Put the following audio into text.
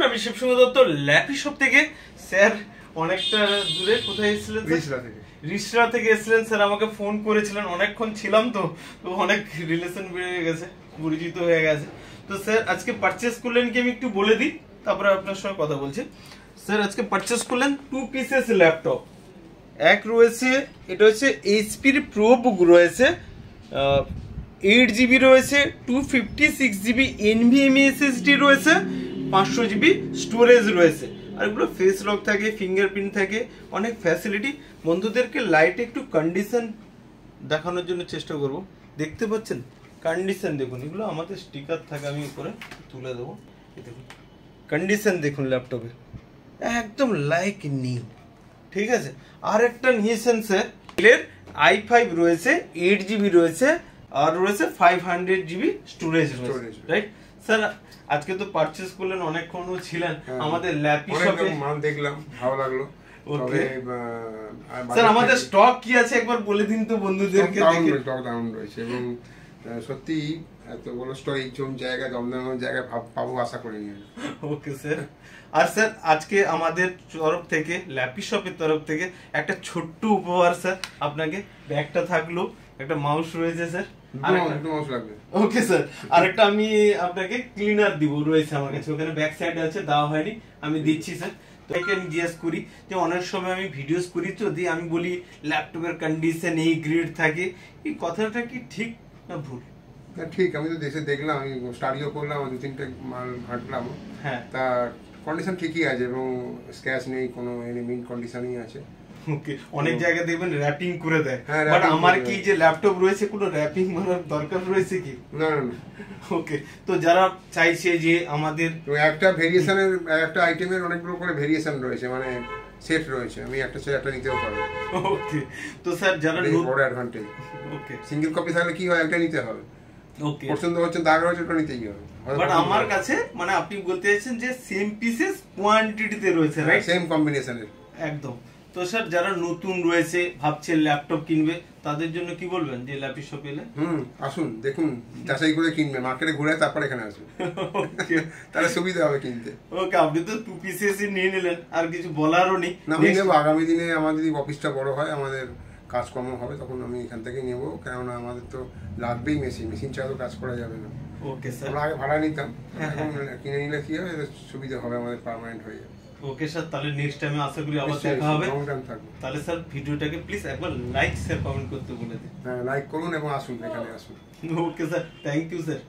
আমি Shibsundar Dutta lappy shop থেকে। Sir অনেকটা দূরে কোথায় এসেছিলেন? রিসরা থেকে এসেছিলেন স্যার, আমাকে ফোন করেছিলেন, অনেকক্ষণ ছিলাম তো অনেক রিলেশন বেড়ে গেছে, পরিচিত হয়ে গেছে। তো স্যার আজকে পারচেস করলেন কি আমি একটু বলে দিই, তারপরে আপনার সঙ্গে কথা বলছি। স্যার আজকে পারচেস করলেন 2 পিসেস ল্যাপটপ। এক রয়েছে, এটা হচ্ছে এইচপির প্রো বুক রয়েছে, 8GB রয়েছে, 256GB NVMe SSD রয়েছে, 500GB স্টোরেজ রয়েছে। আর এগুলো ফেস লক থাকে, ফিঙ্গারপ্রিন্ট থাকে, অনেক ফ্যাসিলিটি। বন্ধুদেরকে লাইটে একটু কন্ডিশন দেখানোর জন্য চেষ্টা করব। দেখতে পাচ্ছেন কন্ডিশন দেখুন, এগুলো আমাদের স্টিকার থাকে, আমি উপরে তুলে দেবো। দেখুন কন্ডিশন দেখুন ল্যাপটপের, একদম লাইক নিউ। ঠিক আছে, আর একটা নিয়েছেন স্যার, এর i5 রয়েছে, 8GB রয়েছে, আর রয়েছে 500GB স্টোরেজ রয়েছে, রাইট স্যার? আজকে তো পারচেজ করলেন, অনেকক্ষণও ছিলেন আমাদের ল্যাপি শপে, মাল দেখলাম, ভালো লাগলো। ওকে স্যার, আমাদের স্টক কি আছে একবার বলে দিন তো বন্ধুদেরকে। স্টক ডাউন রয়েছে এবং সত্যি এত বড় স্টক এই জায়গায়, দমদম জায়গায় পাবো আশা করিনি। Okay sir. আর স্যার আজকে আমাদের তরফ থেকে, ল্যাপি শপের তরফ থেকে একটা ছোট্ট উপহার স্যার আপনাকে। ব্যাগটা থাকলো, একটা মাউস রয়েছে স্যার, ওকে স্যার, আরেকটা আমি আপনাকে ক্লিনার দিব রয়েছে আমার কাছে, ওখানে ব্যাক সাইডে আছে, দেওয়া হয়নি, আমি দিচ্ছি স্যার। তো আমি জিজ্ঞেস করি যে অনেক সময় আমি ভিডিওস করি তো, দিয়ে আমি বলি ল্যাপটপের কন্ডিশন এই গ্রেড থাকে, এই কথাটা কি ঠিক না ভুল? ঠিক, আমি তো দেশে দেখলাম, আমি স্টাডিও করলাম, 2-3টে মাল ঘাটলাম, হ্যাঁ, তা কন্ডিশন ঠিকই আছে এবং স্ক্র্যাচ নেই, কোনো মিন কন্ডিশনই আছে। ওকে, অনেক জায়গায় দেখবেন র‍্যাপিং করে দেয়, বাট আমার কি যে ল্যাপটপ রয়েছে কোনো র‍্যাপিং মারার দরকার রয়েছে কি? না না। ওকে, তো যারা চাইছে যে আমাদের একটা ভেরিয়েশনের, একটা আইটেমের অনেকগুলো করে ভেরিয়েশন রয়েছে, মানে সেট রয়েছে, আমি একটা ছেড়ে একটা নিতেও পারবো। ওকে, তো স্যার যারা বড় অ্যাডভান্টেজ। ওকে, সিঙ্গেল কপি থাকলে কি হয়, একটা নিতে হবে। ওকে, পছন্দ হচ্ছে, দাগ রয়েছে, ওটা নিতেই হবে। বাট আমার কাছে, মানে আপনি বলতে চাইছেন যে সেম পিসেস কোয়ান্টিটিতে রয়েছে, রাইট? সেম কম্বিনেশনের, একদম। তো স্যার যারা নতুন রয়েছে, ভাবছে ল্যাপটপ কিনবে, তাদের জন্য কি বলবেন যে ল্যাপি শপ এলে? আসুন, দেখুন, যাচাই করে কিনবে, মার্কেটে ঘুরে তারপর এখানে আসুন, তাহলে সুবিধা হবে কিনতে। ওকে, আপনি তো 2 পিসেসই নিয়ে নিলেন, আর কিছু বলারও নেই। না, আমি নেবো আগামী দিনে, আমাদের যদি অফিসটা বড় হয়, আমাদের কাজকর্ম হবে, তখন আমি এখান থেকে নেবো, কেননা আমাদের তো লাগবেই মেশিন ছাড়া তো কাজ করা যাবে না। ওকে স্যার, আমরা আগে ভাড়া নিতাম, এখন কিনে নিলে কি হবে, সুবিধা হবে, আমাদের পার্মানেন্ট হয়ে যাবে। ওকে স্যার, তাহলে নেক্সট টাইমে আশা করি আবার দেখা হবে। তাহলে স্যার ভিডিওটাকে প্লিজ একবার লাইক শেয়ার কমেন্ট করতে বলে দিন। হ্যাঁ, লাইক করুন এবং আসুন, এখানে আসুন। Okay sir, thank you sir.